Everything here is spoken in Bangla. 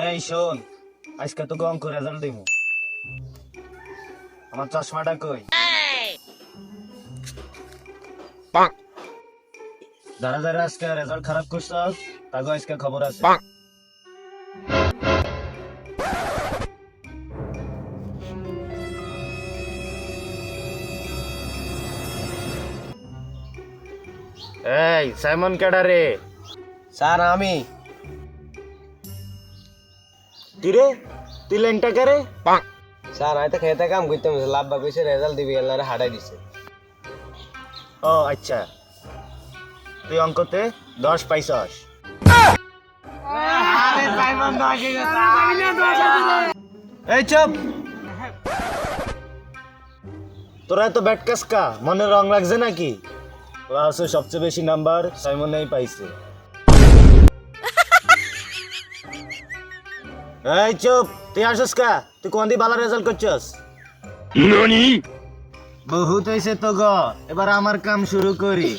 এই শোন, আজকে তোকে অঙ্ক রেজাল্ট দিব। আমার চশমাটা কই? যারা যারা আজকে রেজাল্ট খারাপ করছস তাকে আজকে খবর আছে। এই সাইমন কেডা রে? স্যার আমি। তুই রে, তুই লেংটা কে রে? স্যার আমি তো খেতে কাম করতাম, লাভবা কইছে রেজাল্ট দিবি, আল্লাহরে হাঁটাই দিছে। ও আচ্ছা, তুই অঙ্কতে 10 পাইছস। এই চুপ, তোরা তো ব্যাট কাসকা, মনে রং লাগছে নাকি? ক্লাসে সবচেয়ে বেশি নাম্বার সাইমনেই পাইছে। এই চুপ, তুই আসস কা? তুই কোন দি ভালো রেজাল্ট করছস? বহুত হয়েছে তো গো, এবার আমার কাম শুরু করি।